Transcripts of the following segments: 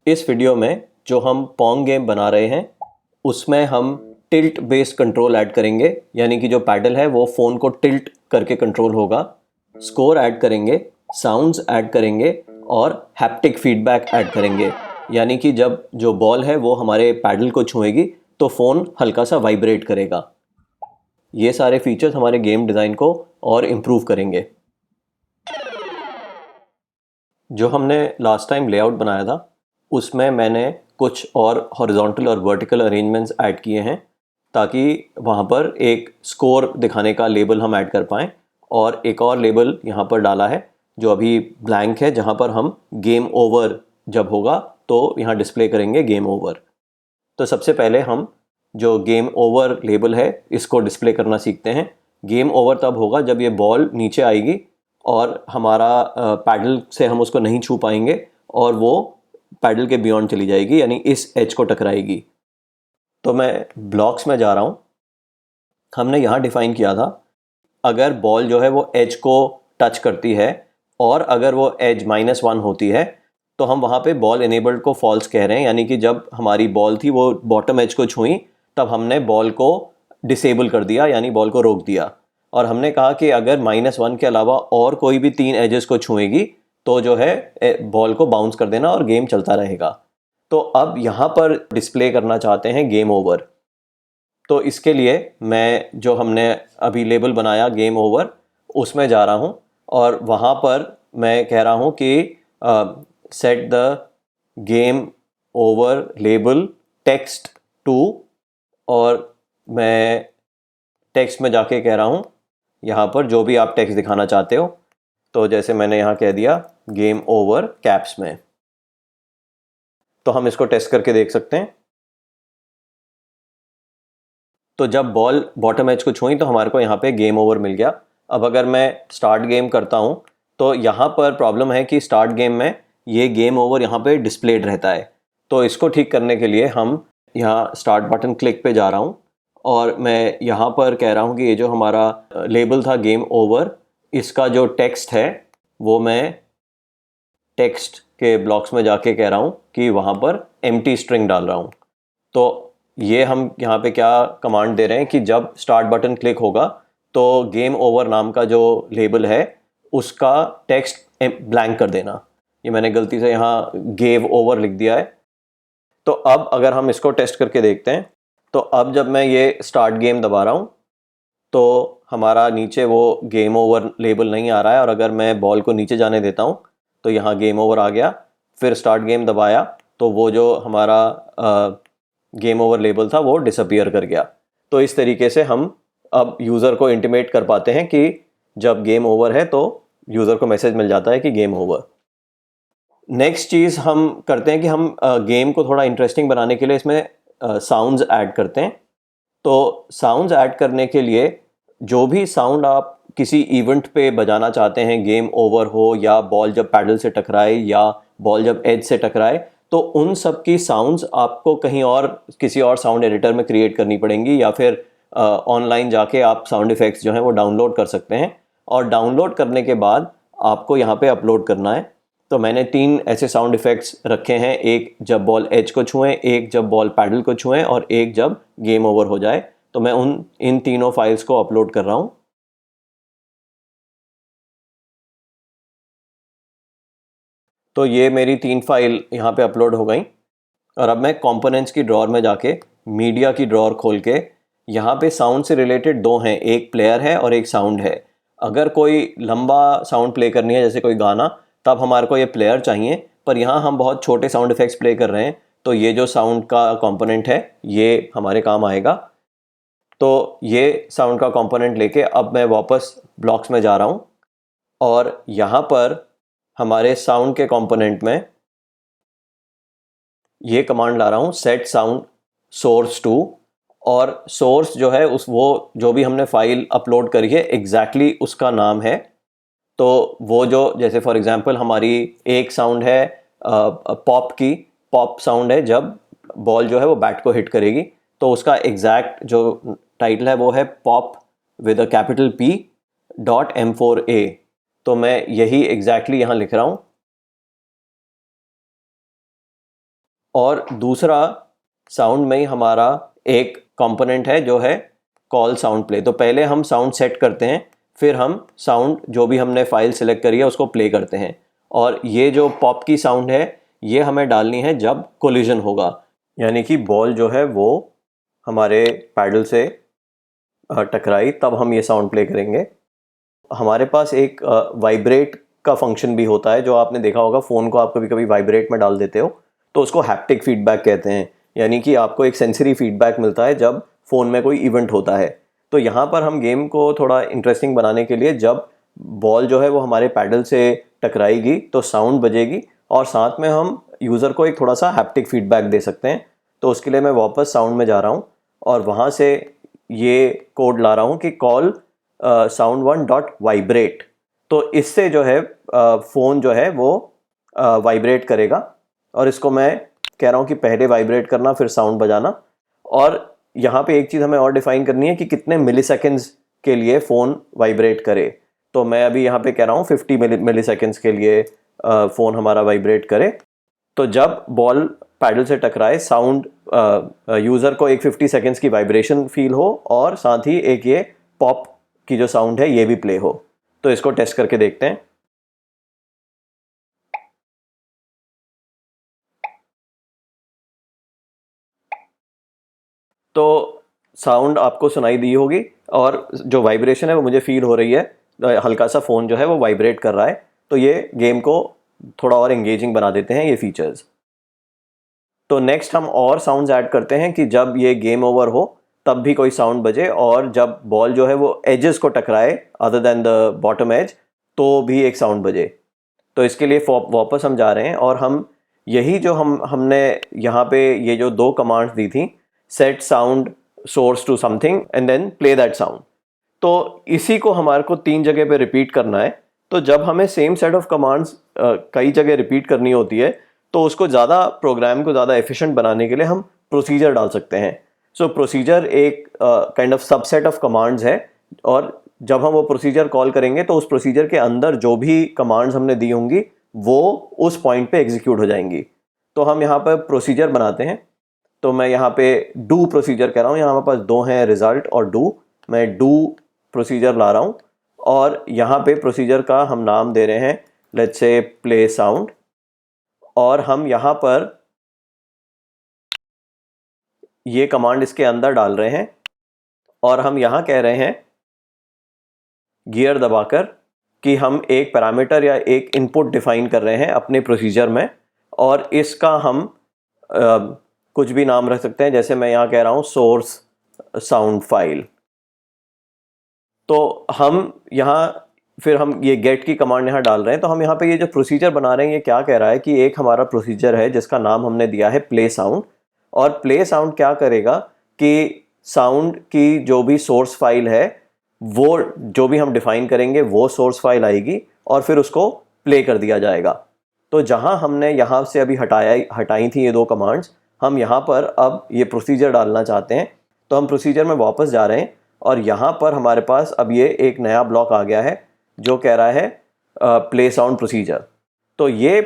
इस वीडियो में जो हम पोंग गेम बना रहे हैं उसमें हम टिल्ट बेस्ड कंट्रोल ऐड करेंगे, यानी कि जो पैडल है वो फ़ोन को टिल्ट करके कंट्रोल होगा। स्कोर ऐड करेंगे, साउंड्स ऐड करेंगे और हैप्टिक फीडबैक ऐड करेंगे, यानी कि जब जो बॉल है वो हमारे पैडल को छुएगी तो फ़ोन हल्का सा वाइब्रेट करेगा। ये सारे फीचर्स हमारे गेम डिज़ाइन को और इम्प्रूव करेंगे। जो हमने लास्ट टाइम लेआउट बनाया था उसमें मैंने कुछ और हॉरिजॉन्टल और वर्टिकल अरेंजमेंट्स ऐड किए हैं ताकि वहाँ पर एक स्कोर दिखाने का लेबल हम ऐड कर पाएँ, और एक और लेबल यहाँ पर डाला है जो अभी ब्लैंक है, जहाँ पर हम गेम ओवर जब होगा तो यहाँ डिस्प्ले करेंगे गेम ओवर। तो सबसे पहले हम जो गेम ओवर लेबल है इसको डिस्प्ले करना सीखते हैं। गेम ओवर तब होगा जब ये बॉल नीचे आएगी और हमारा पैडल से हम उसको नहीं छू पाएंगे और वो पैडल के बियॉन्ड चली जाएगी, यानी इस एज को टकराएगी। तो मैं ब्लॉक्स में जा रहा हूँ। हमने यहाँ डिफाइन किया था अगर बॉल जो है वो एज को टच करती है और अगर वो एज -1 होती है तो हम वहाँ पे बॉल इनेबल्ड को फॉल्स कह रहे हैं, यानी कि जब हमारी बॉल थी वो बॉटम एज को छुई तब हमने बॉल को डिसेबल कर दिया, यानी बॉल को रोक दिया। और हमने कहा कि अगर -1 के अलावा और कोई भी 3 एजेस को छुएगी तो जो है बॉल को बाउंस कर देना और गेम चलता रहेगा। तो अब यहाँ पर डिस्प्ले करना चाहते हैं गेम ओवर। तो इसके लिए मैं जो हमने अभी लेबल बनाया गेम ओवर उसमें जा रहा हूँ और वहाँ पर मैं कह रहा हूँ कि set the game over label text to, और मैं टेक्स्ट में जाके कह रहा हूँ यहाँ पर जो भी आप टेक्स्ट दिखाना चाहते हो। तो जैसे मैंने यहाँ कह दिया गेम ओवर कैप्स में। तो हम इसको टेस्ट करके देख सकते हैं। तो जब बॉल बॉटम एज को छुई तो हमारे को यहाँ पे गेम ओवर मिल गया। अब अगर मैं स्टार्ट गेम करता हूँ तो यहाँ पर प्रॉब्लम है कि स्टार्ट गेम में ये गेम ओवर यहाँ पे डिस्प्लेड रहता है। तो इसको ठीक करने के लिए हम यहाँ स्टार्ट बटन क्लिक पे जा रहा हूँ और मैं यहाँ पर कह रहा हूँ कि ये जो हमारा लेबल था गेम ओवर, इसका जो टेक्स्ट है वो मैं टेक्स्ट के ब्लॉक्स में जाके कह रहा हूँ कि वहाँ पर एम्प्टी स्ट्रिंग डाल रहा हूँ। तो ये हम यहाँ पे क्या कमांड दे रहे हैं कि जब स्टार्ट बटन क्लिक होगा तो गेम ओवर नाम का जो लेबल है उसका टेक्स्ट ब्लैंक कर देना। ये मैंने गलती से यहाँ गेव ओवर लिख दिया है। तो अब अगर हम इसको टेस्ट करके देखते हैं तो अब जब मैं ये स्टार्ट गेम दबा रहा हूँ तो हमारा नीचे वो गेम ओवर लेबल नहीं आ रहा है, और अगर मैं बॉल को नीचे जाने देता हूँ तो यहाँ गेम ओवर आ गया। फिर स्टार्ट गेम दबाया तो वो जो हमारा गेम ओवर लेबल था वो डिसअपीयर कर गया। तो इस तरीके से हम अब यूज़र को इंटिमेट कर पाते हैं कि जब गेम ओवर है तो यूज़र को मैसेज मिल जाता है कि गेम ओवर। नेक्स्ट चीज़ हम करते हैं कि हम गेम को थोड़ा इंटरेस्टिंग बनाने के लिए इसमें साउंड्स ऐड करते हैं। तो साउंड्स ऐड करने के लिए जो भी साउंड आप किसी इवेंट पे बजाना चाहते हैं, गेम ओवर हो या बॉल जब पैडल से टकराए या बॉल जब एज से टकराए, तो उन सब की साउंड्स आपको कहीं और किसी और साउंड एडिटर में क्रिएट करनी पड़ेंगी, या फिर ऑनलाइन जाके आप साउंड इफ़ेक्ट्स जो हैं वो डाउनलोड कर सकते हैं। और डाउनलोड करने के बाद आपको यहाँ पे अपलोड करना है। तो मैंने 3 ऐसे साउंड इफ़ेक्ट्स रखे हैं, एक जब बॉल एज को छुएं, एक जब बॉल पैडल को छुएं और एक जब गेम ओवर हो जाए। तो मैं इन तीनों फाइल्स को अपलोड कर रहा हूँ। तो ये मेरी 3 फाइल यहाँ पे अपलोड हो गई। और अब मैं कंपोनेंट्स की ड्रॉअर में जाके मीडिया की ड्रॉअर खोल के यहाँ पे साउंड से रिलेटेड 2 हैं, एक प्लेयर है और एक साउंड है। अगर कोई लंबा साउंड प्ले करनी है जैसे कोई गाना, तब हमारे को ये प्लेयर चाहिए, पर यहाँ हम बहुत छोटे साउंड इफ़ेक्ट्स प्ले कर रहे हैं तो ये जो साउंड का कंपोनेंट है ये हमारे काम आएगा। तो ये साउंड का कंपोनेंट लेके अब मैं वापस ब्लॉक्स में जा रहा हूँ और यहाँ पर हमारे साउंड के कंपोनेंट में ये कमांड ला रहा हूँ सेट साउंड सोर्स टू। और सोर्स जो है उस वो जो भी हमने फाइल अपलोड करी है एग्जैक्टली उसका नाम है। तो वो जो जैसे फॉर एग्जांपल हमारी एक साउंड है पॉप की, पॉप साउंड है जब बॉल जो है वो बैट को हिट करेगी, तो उसका एग्जैक्ट जो टाइटल है वो है pop with a capital P .M4A। तो मैं यही एग्जैक्टली यहाँ लिख रहा हूँ। और दूसरा साउंड में ही हमारा एक कंपोनेंट है जो है कॉल साउंड प्ले। तो पहले हम साउंड सेट करते हैं, फिर हम साउंड जो भी हमने फाइल सिलेक्ट करी है उसको प्ले करते हैं। और ये जो पॉप की साउंड है ये हमें डालनी है जब कोलिजन होगा, यानी कि बॉल जो है वो हमारे पैडल से टकराई, तब हम ये साउंड प्ले करेंगे। हमारे पास एक वाइब्रेट का फंक्शन भी होता है, जो आपने देखा होगा फ़ोन को आप कभी कभी वाइब्रेट में डाल देते हो, तो उसको हैप्टिक फीडबैक कहते हैं। यानी कि आपको एक सेंसरी फीडबैक मिलता है जब फ़ोन में कोई इवेंट होता है। तो यहाँ पर हम गेम को थोड़ा इंटरेस्टिंग बनाने के लिए जब बॉल जो है वो हमारे पैडल से टकराएगी तो साउंड बजेगी, और साथ में हम यूज़र को एक थोड़ा सा हैप्टिक फीडबैक दे सकते हैं। तो उसके लिए मैं वापस साउंड में जा रहा हूँ और वहाँ से ये कोड ला रहा हूँ कि call sound one dot vibrate. तो इससे जो है फ़ोन जो है वो वाइब्रेट करेगा, और इसको मैं कह रहा हूँ कि पहले वाइब्रेट करना फिर साउंड बजाना। और यहाँ पे एक चीज़ हमें और डिफाइन करनी है कि कितने मिलीसेकंड्स के लिए फ़ोन वाइब्रेट करे। तो मैं अभी यहाँ पे कह रहा हूँ 50 मिलीसेकंड्स के लिए फ़ोन हमारा वाइब्रेट करे। तो जब बॉल पैडल से टकराए साउंड यूज़र को एक 50 सेकंड्स की वाइब्रेशन फील हो, और साथ ही एक ये पॉप की जो साउंड है ये भी प्ले हो। तो इसको टेस्ट करके देखते हैं। तो साउंड आपको सुनाई दी होगी, और जो वाइब्रेशन है वो मुझे फील हो रही है, हल्का सा फ़ोन जो है वो वाइब्रेट कर रहा है। तो ये गेम को थोड़ा और एंगेजिंग बना देते हैं ये फीचर्स। तो नेक्स्ट हम और साउंड्स ऐड करते हैं कि जब ये गेम ओवर हो तब भी कोई साउंड बजे, और जब बॉल जो है वो एजेस को टकराए other than the bottom edge तो भी एक साउंड बजे। तो इसके लिए वापस हम जा रहे हैं, और हम यही जो हमने यहाँ पे ये जो दो कमांड्स दी थी, set sound source to something and then play that sound, तो इसी को हमारे को 3 जगह पे रिपीट करना है। तो जब हमें सेम सेट ऑफ कमांड्स कई जगह रिपीट करनी होती है तो उसको ज़्यादा प्रोग्राम को ज़्यादा एफिशिएंट बनाने के लिए हम प्रोसीजर डाल सकते हैं। सो प्रोसीजर एक kind of subset of commands है, और जब हम वो प्रोसीजर कॉल करेंगे तो उस प्रोसीजर के अंदर जो भी कमांड्स हमने दी होंगी वो उस पॉइंट पे एग्जीक्यूट हो जाएंगी। तो हम यहाँ पर प्रोसीजर बनाते हैं। तो मैं यहाँ पे डू प्रोसीजर कह रहा हूँ, यहाँ हमारे पास दो हैं, रिजल्ट और डू। मैं डू प्रोसीजर ला रहा हूँ, और यहाँ पे प्रोसीजर का हम नाम दे रहे हैं लेट्स से प्ले साउंड, और हम यहाँ पर ये कमांड इसके अंदर डाल रहे हैं, और हम यहाँ कह रहे हैं गियर दबाकर कि हम एक पैरामीटर या एक इनपुट डिफाइन कर रहे हैं अपने प्रोसीजर में, और इसका हम कुछ भी नाम रख सकते हैं। जैसे मैं यहाँ कह रहा हूँ सोर्स साउंड फाइल। तो हम यहाँ फिर हम ये गेट की कमांड यहाँ डाल रहे हैं। तो हम यहाँ पे ये जो प्रोसीजर बना रहे हैं ये क्या कह रहा है कि एक हमारा प्रोसीजर है जिसका नाम हमने दिया है प्ले साउंड, और प्ले साउंड क्या करेगा कि साउंड की जो भी सोर्स फाइल है वो जो भी हम डिफाइन करेंगे वो सोर्स फाइल आएगी, और फिर उसको प्ले कर दिया जाएगा। तो जहाँ हमने यहाँ से अभी हटाई थी ये दो कमांड्स, हम यहाँ पर अब ये प्रोसीजर डालना चाहते हैं। तो हम प्रोसीजर में वापस जा रहे हैं, और यहाँ पर हमारे पास अब ये एक नया ब्लॉक आ गया है जो कह रहा है प्ले साउंड प्रोसीजर। तो ये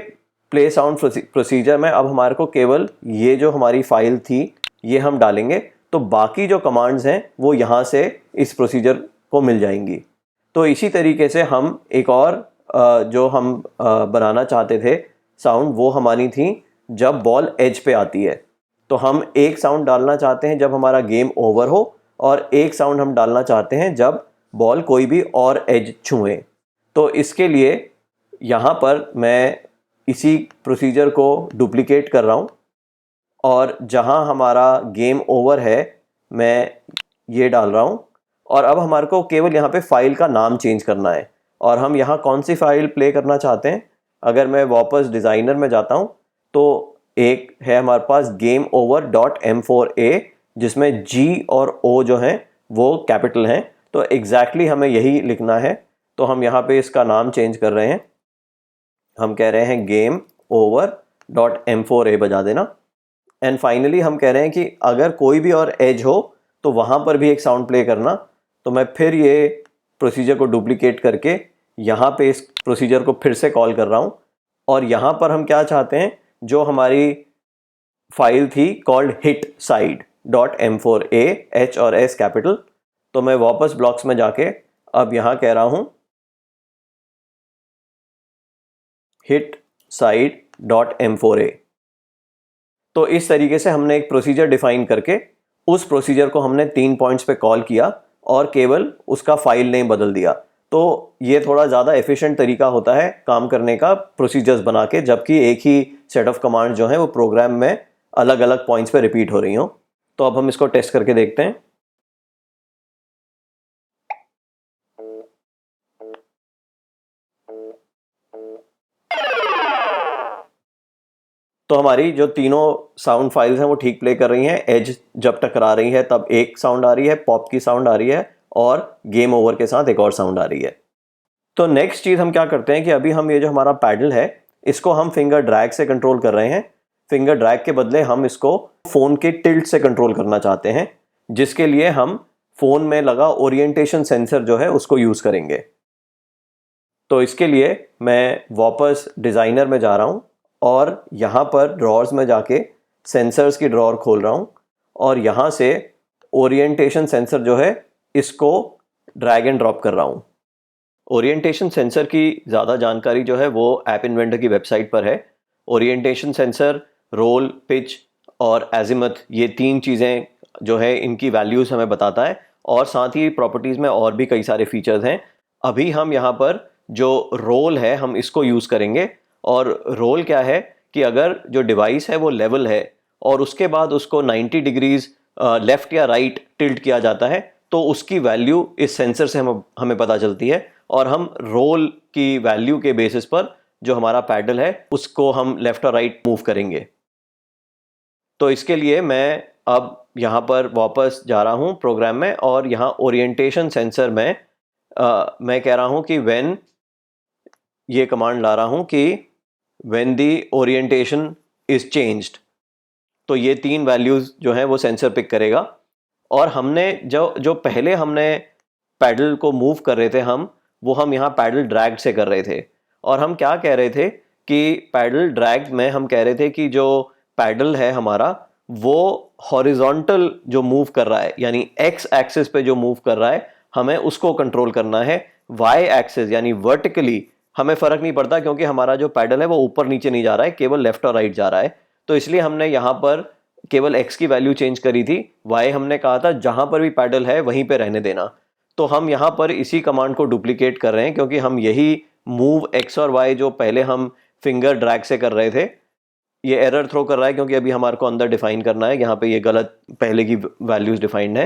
प्ले साउंड प्रोसीजर में अब हमारे को केवल ये जो हमारी फाइल थी ये हम डालेंगे, तो बाकी जो कमांड्स हैं वो यहाँ से इस प्रोसीजर को मिल जाएंगी। तो इसी तरीके से हम एक और जो हम बनाना चाहते थे साउंड, वो हमारी थी जब बॉल एज पे आती है। तो हम एक साउंड डालना चाहते हैं जब हमारा गेम ओवर हो, और एक साउंड हम डालना चाहते हैं जब बॉल कोई भी और एज छुए। तो इसके लिए यहाँ पर मैं इसी प्रोसीजर को डुप्लीकेट कर रहा हूँ, और जहाँ हमारा गेम ओवर है मैं ये डाल रहा हूँ, और अब हमारे को केवल यहाँ पे फाइल का नाम चेंज करना है। और हम यहाँ कौन सी फाइल प्ले करना चाहते हैं, अगर मैं वापस डिज़ाइनर में जाता हूँ तो एक है हमारे पास गेम ओवर डॉट M4A, जिसमें G और O जो हैं वो कैपिटल हैं। तो एग्जैक्टली हमें यही लिखना है। तो हम यहाँ पे इसका नाम चेंज कर रहे हैं, हम कह रहे हैं गेम ओवर डॉट M4A बजा देना। एंड फाइनली हम कह रहे हैं कि अगर कोई भी और एज हो तो वहाँ पर भी एक साउंड प्ले करना। तो मैं फिर ये प्रोसीजर को डुप्लीकेट करके यहाँ पे इस प्रोसीजर को फिर से कॉल कर रहा हूँ, और यहाँ पर हम क्या चाहते हैं, जो हमारी फाइल थी कॉल्ड hitside.m4a, H और S कैपिटल। तो मैं वापस ब्लॉक्स में जाके अब यहाँ कह रहा हूँ hitside.m4a। तो इस तरीके से हमने एक प्रोसीजर डिफाइन करके उस प्रोसीजर को हमने 3 पॉइंट्स पे कॉल किया और केवल उसका फाइल नेम बदल दिया। तो ये थोड़ा ज़्यादा एफिशिएंट तरीका होता है काम करने का प्रोसीजर्स बना के, जबकि एक ही सेट ऑफ कमांड जो है वो प्रोग्राम में अलग अलग पॉइंट्स पे रिपीट हो रही हो। तो अब हम इसको टेस्ट करके देखते हैं। तो हमारी जो तीनों साउंड फाइल्स हैं वो ठीक प्ले कर रही हैं। एज जब टकरा रही है तब एक साउंड आ रही है, पॉप की साउंड आ रही है और गेम ओवर के साथ एक और साउंड आ रही है। तो नेक्स्ट चीज़ हम क्या करते हैं कि अभी हम ये जो हमारा पैडल है इसको हम फिंगर ड्रैग से कंट्रोल कर रहे हैं। फिंगर ड्रैग के बदले हम इसको फ़ोन के टिल्ट से कंट्रोल करना चाहते हैं, जिसके लिए हम फ़ोन में लगा ओरिएंटेशन सेंसर जो है उसको यूज़ करेंगे। तो इसके लिए मैं वापस डिज़ाइनर में जा रहा हूँ और यहाँ पर ड्रॉर्स में जाके सेंसर्स की ड्रॉर खोल रहा हूँ और यहाँ से ओरिएंटेशन सेंसर जो है इसको ड्रैग एंड ड्रॉप कर रहा हूँ। ओरिएंटेशन सेंसर की ज़्यादा जानकारी जो है वो ऐप इन्वेंटर की वेबसाइट पर है। ओरिएंटेशन सेंसर, रोल, पिच और एजिमथ, ये 3 चीज़ें जो है इनकी वैल्यूज़ हमें बताता है और साथ ही प्रॉपर्टीज़ में और भी कई सारे फीचर्स हैं। अभी हम यहाँ पर जो रोल है हम इसको यूज़ करेंगे। और रोल क्या है कि अगर जो डिवाइस है वो लेवल है और उसके बाद उसको 90 डिग्रीज लेफ़्ट या राइट टिल्ट किया जाता है तो उसकी वैल्यू इस सेंसर से हमें पता चलती है और हम रोल की वैल्यू के बेसिस पर जो हमारा पैडल है उसको हम लेफ़्ट और राइट मूव करेंगे। तो इसके लिए मैं अब यहाँ पर वापस जा रहा हूँ प्रोग्राम में और यहाँ ओरिएंटेशन सेंसर में मैं कह रहा हूँ कि व्हेन, ये कमांड ला रहा हूँ कि when the orientation is changed. तो ये 3 वैल्यूज़ जो हैं वो सेंसर पिक करेगा। और हमने जो जो पहले हमने पैडल को मूव कर रहे थे हम यहाँ पैडल ड्रैग से कर रहे थे। और हम क्या कह रहे थे कि पैडल ड्रैग में हम कह रहे थे कि जो पैडल है हमारा वो हॉरिजॉन्टल जो मूव कर रहा है यानी एक्स एक्सिस पे जो मूव कर रहा है हमें उसको कंट्रोल करना है। वाई एक्सिस यानी वर्टिकली हमें फ़र्क नहीं पड़ता क्योंकि हमारा जो पैडल है वो ऊपर नीचे नहीं जा रहा है, केवल लेफ्ट और राइट जा रहा है। तो इसलिए हमने यहाँ पर केवल x की वैल्यू चेंज करी थी। y हमने कहा था जहां पर भी पैडल है वहीं पे रहने देना। तो हम यहाँ पर इसी कमांड को डुप्लीकेट कर रहे हैं क्योंकि हम यही मूव x और y जो पहले हम फिंगर ड्रैग से कर रहे थे ये एरर थ्रो कर रहा है क्योंकि अभी हमारे को अंदर डिफाइन करना है। यहाँ पे ये गलत पहले की वैल्यूज डिफाइंड है।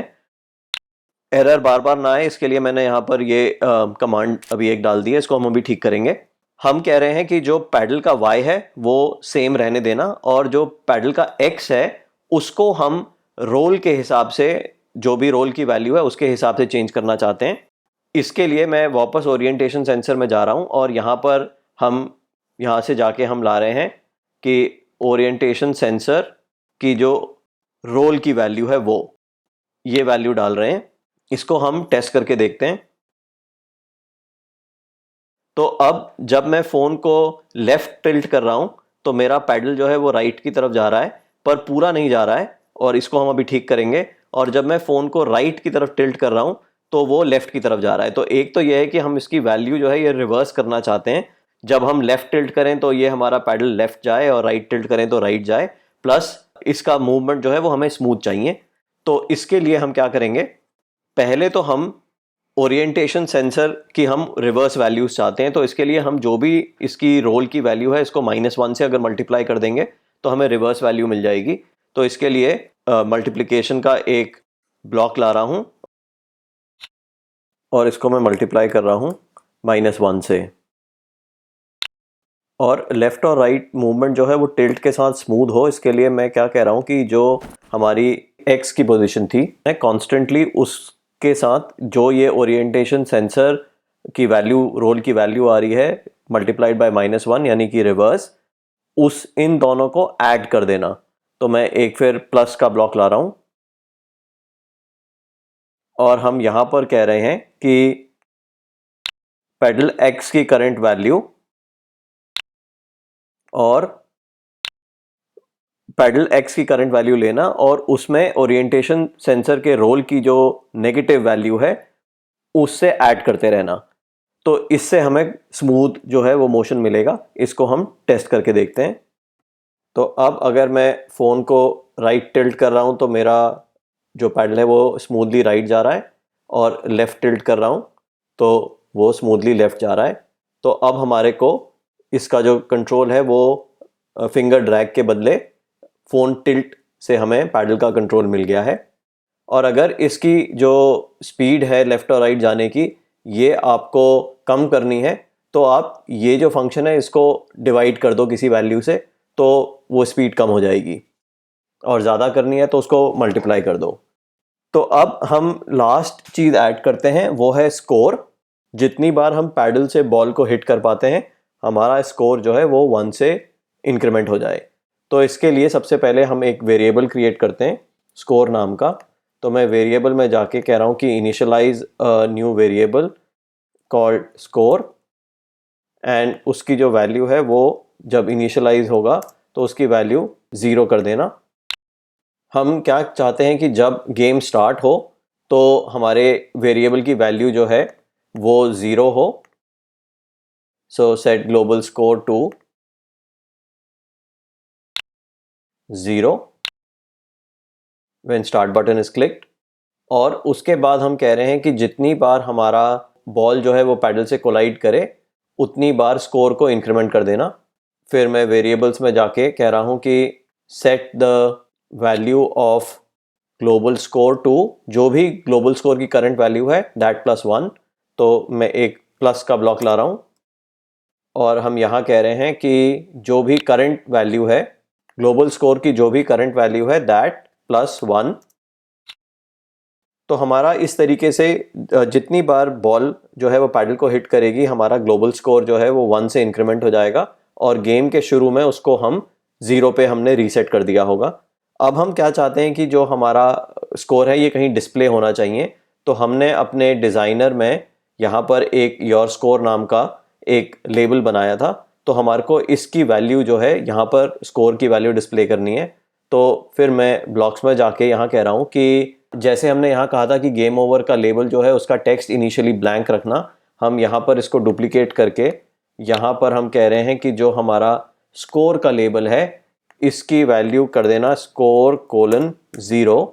एरर बार बार ना आए इसके लिए मैंने यहाँ पर ये कमांड अभी एक डाल दी है, इसको हम अभी ठीक करेंगे। हम कह रहे हैं कि जो पैडल का y है वो सेम रहने देना और जो पैडल का x है उसको हम रोल के हिसाब से, जो भी रोल की वैल्यू है उसके हिसाब से चेंज करना चाहते हैं। इसके लिए मैं वापस ओरिएंटेशन सेंसर में जा रहा हूँ और यहाँ पर हम यहाँ से जाके हम ला रहे हैं कि ओरिएंटेशन सेंसर की जो रोल की वैल्यू है वो ये वैल्यू डाल रहे हैं। इसको हम टेस्ट करके देखते हैं। तो अब जब मैं फ़ोन को लेफ़्ट टिल्ट कर रहा हूँ तो मेरा पैडल जो है वो राइट की तरफ जा रहा है पर पूरा नहीं जा रहा है और इसको हम अभी ठीक करेंगे। और जब मैं फ़ोन को राइट की तरफ टिल्ट कर रहा हूँ तो वो लेफ़्ट की तरफ जा रहा है। तो एक तो ये है कि हम इसकी वैल्यू जो है ये रिवर्स करना चाहते हैं। जब हम लेफ़्ट टिल्ट करें तो ये हमारा पैडल लेफ़्ट जाए और राइट टिल्ट करें तो राइट जाए, प्लस इसका मूवमेंट जो है वो हमें स्मूथ चाहिए। तो इसके लिए हम क्या करेंगे, पहले तो हम ओरिएंटेशन सेंसर की हम रिवर्स वैल्यूज चाहते हैं। तो इसके लिए हम जो भी इसकी रोल की वैल्यू है इसको -1 से अगर मल्टीप्लाई कर देंगे तो हमें रिवर्स वैल्यू मिल जाएगी। तो इसके लिए मल्टीप्लिकेशन का एक ब्लॉक ला रहा हूँ और इसको मैं मल्टीप्लाई कर रहा हूँ -1 से। और लेफ़्ट और राइट मूवमेंट जो है वो टिल्ट के साथ स्मूथ हो, इसके लिए मैं क्या कह रहा हूँ कि जो हमारी एक्स की पोजीशन थी मैं कॉन्स्टेंटली उसके साथ जो ये ओरिएंटेशन सेंसर की वैल्यू, रोल की वैल्यू आ रही है मल्टीप्लाइड बाय -1 यानी कि रिवर्स, उस इन दोनों को ऐड कर देना। तो मैं एक फिर प्लस का ब्लॉक ला रहा हूँ और हम यहाँ पर कह रहे हैं कि पेडल एक्स की करंट वैल्यू और पैडल एक्स की करंट वैल्यू लेना और उसमें ओरिएंटेशन सेंसर के रोल की जो नेगेटिव वैल्यू है उससे ऐड करते रहना। तो इससे हमें स्मूथ जो है वो मोशन मिलेगा। इसको हम टेस्ट करके देखते हैं। तो अब अगर मैं फ़ोन को राइट टिल्ट कर रहा हूँ तो मेरा जो पैडल है वो स्मूथली राइट जा रहा है, और लेफ़्ट टिल्ट कर रहा हूँ तो वो स्मूथली लेफ़्ट जा रहा है। तो अब हमारे को इसका जो कंट्रोल है वो फिंगर ड्रैग के बदले फ़ोन टिल्ट से हमें पैडल का कंट्रोल मिल गया है। और अगर इसकी जो स्पीड है लेफ़्ट और राइट जाने की, ये आपको कम करनी है तो आप ये जो फंक्शन है इसको डिवाइड कर दो किसी वैल्यू से, तो वो स्पीड कम हो जाएगी। और ज़्यादा करनी है तो उसको मल्टीप्लाई कर दो। तो अब हम लास्ट चीज़ ऐड करते हैं, वो है स्कोर। जितनी बार हम पैडल से बॉल को हिट कर पाते हैं हमारा स्कोर जो है वो 1 से इंक्रीमेंट हो जाए। तो इसके लिए सबसे पहले हम एक वेरिएबल क्रिएट करते हैं स्कोर नाम का। तो मैं वेरिएबल में जाके कह रहा हूँ कि initialize new variable called score, and उसकी जो वैल्यू है वो जब इनिशियलाइज होगा तो उसकी वैल्यू 0 कर देना। हम क्या चाहते हैं कि जब गेम स्टार्ट हो तो हमारे वेरिएबल की वैल्यू जो है वो 0 हो। So set global score to 0 when start button is clicked. और उसके बाद हम कह रहे हैं कि जितनी बार हमारा बॉल जो है वो पैडल से कोलाइड करे उतनी बार स्कोर को इंक्रीमेंट कर देना। फिर मैं वेरिएबल्स में जाके कह रहा हूँ कि set the value of global score to, जो भी ग्लोबल स्कोर की करंट वैल्यू है दैट +1। तो मैं एक प्लस का ब्लॉक ला रहा हूँ और हम यहाँ कह रहे हैं कि जो भी करंट वैल्यू है, ग्लोबल स्कोर की जो भी करंट वैल्यू है दैट +1। तो हमारा इस तरीके से जितनी बार बॉल जो है वो पैडल को हिट करेगी हमारा ग्लोबल स्कोर जो है वो 1 से इंक्रीमेंट हो जाएगा, और गेम के शुरू में उसको हम 0 पे हमने रीसेट कर दिया होगा। अब हम क्या चाहते हैं कि जो हमारा स्कोर है ये कहीं डिस्प्ले होना चाहिए। तो हमने अपने डिज़ाइनर में यहाँ पर एक योर स्कोर नाम का एक लेबल बनाया था। तो हमारे को इसकी वैल्यू जो है यहाँ पर स्कोर की वैल्यू डिस्प्ले करनी है। तो फिर मैं ब्लॉक्स में जाके यहाँ कह रहा हूँ कि जैसे हमने यहाँ कहा था कि गेम ओवर का लेबल जो है उसका टेक्स्ट इनिशियली ब्लैंक रखना, हम यहाँ पर इसको डुप्लीकेट करके यहाँ पर हम कह रहे हैं कि जो हमारा स्कोर का लेबल है इसकी वैल्यू कर देना score:0।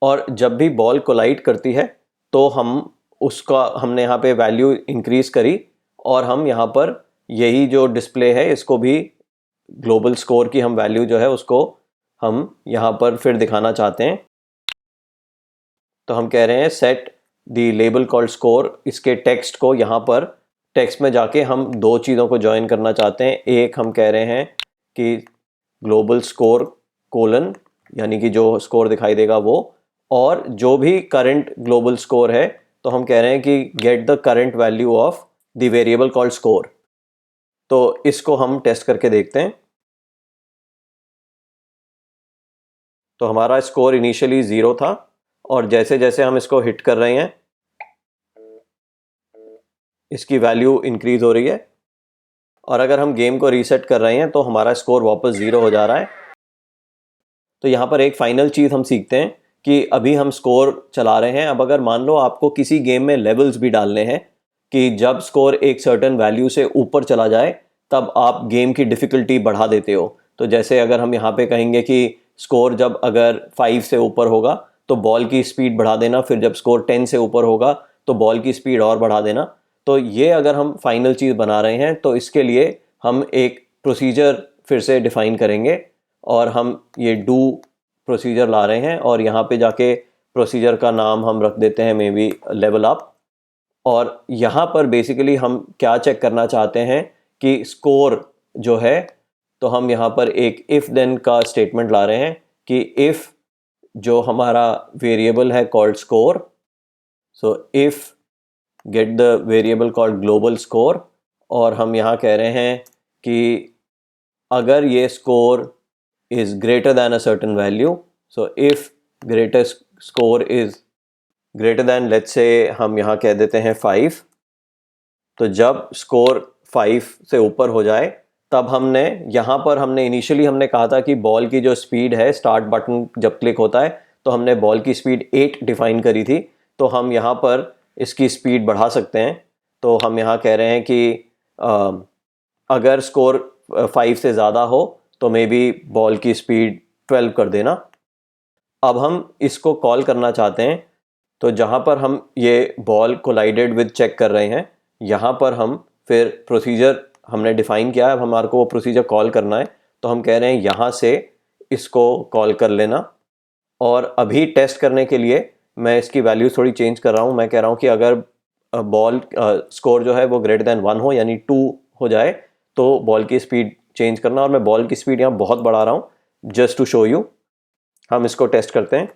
और जब भी बॉल कोलाइड करती है तो हम उसका हमने यहाँ पे वैल्यू इंक्रीज करी, और हम यहाँ पर यही जो डिस्प्ले है इसको भी ग्लोबल स्कोर की हम वैल्यू जो है उसको हम यहाँ पर फिर दिखाना चाहते हैं। तो हम कह रहे हैं set the label called score, इसके टेक्स्ट को यहाँ पर टेक्स्ट में जाके हम दो चीज़ों को ज्वाइन करना चाहते हैं। एक हम कह रहे हैं कि ग्लोबल स्कोर कोलन, यानी कि जो स्कोर दिखाई देगा वो, और जो भी करंट ग्लोबल स्कोर है तो हम कह रहे हैं कि get the current value of the variable called score. तो इसको हम टेस्ट करके देखते हैं। तो हमारा स्कोर इनिशियली 0 था, और जैसे जैसे हम इसको हिट कर रहे हैं इसकी वैल्यू इंक्रीज हो रही है, और अगर हम गेम को रीसेट कर रहे हैं तो हमारा स्कोर वापस 0 हो जा रहा है। तो यहाँ पर एक फाइनल चीज़ हम सीखते हैं कि अभी हम स्कोर चला रहे हैं। अब अगर मान लो आपको किसी गेम में लेवल्स भी डालने हैं कि जब स्कोर एक सर्टेन वैल्यू से ऊपर चला जाए तब आप गेम की डिफ़िकल्टी बढ़ा देते हो। तो जैसे अगर हम यहाँ पे कहेंगे कि स्कोर जब अगर 5 से ऊपर होगा तो बॉल की स्पीड बढ़ा देना, फिर जब स्कोर 10 से ऊपर होगा तो बॉल की स्पीड और बढ़ा देना। तो ये अगर हम फाइनल चीज़ बना रहे हैं तो इसके लिए हम एक प्रोसीजर फिर से डिफ़ाइन करेंगे, और हम ये डू प्रोसीजर ला रहे हैं, और यहाँ पे जाके प्रोसीजर का नाम हम रख देते हैं मे बी लेवल अप। और यहाँ पर बेसिकली हम क्या चेक करना चाहते हैं कि स्कोर जो है, तो हम यहाँ पर एक इफ़ देन का स्टेटमेंट ला रहे हैं कि इफ़ जो हमारा वेरिएबल है called score, so if get the variable called global score, और हम यहाँ कह रहे हैं कि अगर ये score is greater than a certain value, so if greatest score is greater than, let's say हम यहाँ कह देते हैं 5, तो जब स्कोर 5 से ऊपर हो जाए तब हमने यहाँ पर इनिशियली हमने कहा था कि बॉल की जो स्पीड है, स्टार्ट बटन जब क्लिक होता है तो हमने बॉल की स्पीड 8 डिफाइन करी थी। तो हम यहाँ पर इसकी स्पीड बढ़ा सकते हैं। तो हम यहाँ कह रहे हैं कि अगर स्कोर 5 से ज़्यादा हो तो मे बी बॉल की स्पीड 12 कर देना। अब हम इसको कॉल करना चाहते हैं, तो जहाँ पर हम ये बॉल कोलाइडेड विद चेक कर रहे हैं, यहाँ पर हम फिर प्रोसीजर हमने डिफ़ाइन किया है। अब हमारे को वो प्रोसीजर कॉल करना है, तो हम कह रहे हैं यहाँ से इसको कॉल कर लेना। और अभी टेस्ट करने के लिए मैं इसकी वैल्यू थोड़ी चेंज कर रहा हूँ। मैं कह रहा हूँ कि अगर बॉल स्कोर जो है वो ग्रेटर देन 1 हो, यानी 2 हो जाए, तो बॉल की स्पीड चेंज करना। और मैं बॉल की स्पीड यहाँ बहुत बढ़ा रहा हूँ जस्ट टू शो यू। हम इसको टेस्ट करते हैं।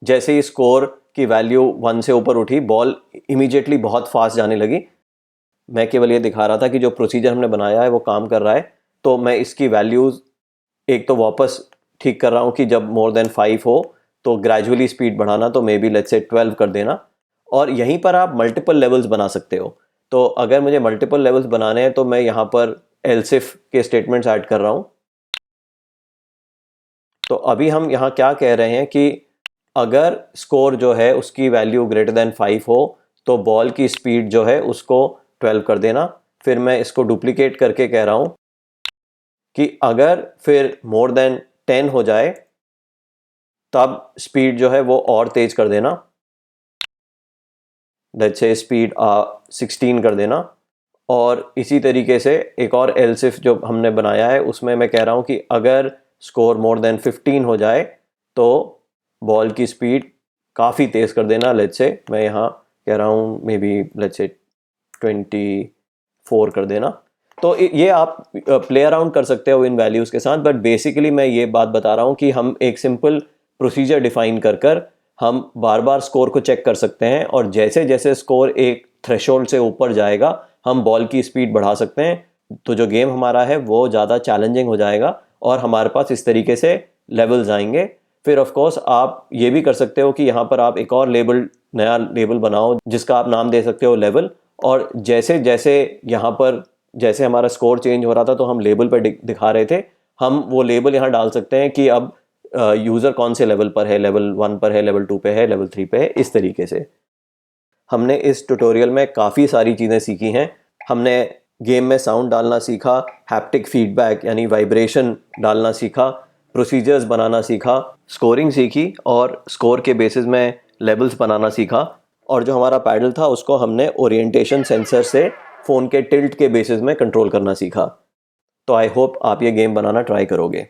जैसे ही स्कोर की वैल्यू 1 से ऊपर उठी, बॉल इमीडिएटली बहुत फास्ट जाने लगी। मैं केवल ये दिखा रहा था कि जो प्रोसीजर हमने बनाया है वो काम कर रहा है। तो मैं इसकी वैल्यूज़ एक तो वापस ठीक कर रहा हूँ कि जब मोर देन 5 हो तो ग्रेजुअली स्पीड बढ़ाना, तो मे बी लेट्स से 12 कर देना। और यहीं पर आप मल्टीपल लेवल्स बना सकते हो। तो अगर मुझे मल्टीपल लेवल्स बनाने हैं तो मैं यहाँ पर एल्सिफ के स्टेटमेंट्स ऐड कर रहा हूँ। तो अभी हम यहाँ क्या कह रहे हैं कि अगर स्कोर जो है उसकी वैल्यू ग्रेटर देन 5 हो तो बॉल की स्पीड जो है उसको 12 कर देना। फिर मैं इसको डुप्लीकेट करके कह रहा हूँ कि अगर फिर मोर देन 10 हो जाए तब स्पीड जो है वो और तेज कर देना। लेट्स से स्पीड 16 कर देना। और इसी तरीके से एक और एल्सिफ जो हमने बनाया है उसमें मैं कह रहा हूँ कि अगर स्कोर मोर देन 15 हो जाए तो बॉल की स्पीड काफ़ी तेज़ कर देना। लेट्स से मैं यहाँ कह रहा हूँ मे बी लेट्स से 24 कर देना। तो ये आप प्ले अराउंड कर सकते हो इन वैल्यूज़ के साथ, बट बेसिकली मैं ये बात बता रहा हूँ कि हम एक सिंपल प्रोसीजर डिफाइन कर हम बार बार स्कोर को चेक कर सकते हैं। और जैसे जैसे स्कोर एक थ्रेशोल्ड से ऊपर जाएगा हम बॉल की स्पीड बढ़ा सकते हैं। तो जो गेम हमारा है वो ज़्यादा चैलेंजिंग हो जाएगा और हमारे पास इस तरीके से लेवल्स आएंगे। फिर ऑफ कोर्स आप ये भी कर सकते हो कि यहाँ पर आप एक और नया लेबल बनाओ जिसका आप नाम दे सकते हो लेवल। और जैसे जैसे यहाँ पर जैसे हमारा स्कोर चेंज हो रहा था तो हम लेबल पर दिखा रहे थे, हम वो लेबल यहाँ डाल सकते हैं कि अब यूज़र कौन से लेवल पर है, लेवल 1 पर है, लेवल 2 पे है, लेवल 3 पे है। इस तरीके से हमने इस ट्यूटोरियल में काफ़ी सारी चीज़ें सीखी हैं। हमने गेम में साउंड डालना सीखा, हैप्टिक फीडबैक यानी वाइब्रेशन डालना सीखा, प्रोसीजर्स बनाना सीखा, स्कोरिंग सीखी और स्कोर के बेसिस में लेवल्स बनाना सीखा। और जो हमारा पैडल था उसको हमने ओरिएंटेशन सेंसर से फ़ोन के टिल्ट के बेसिस में कंट्रोल करना सीखा। तो आई होप आप ये गेम बनाना ट्राई करोगे।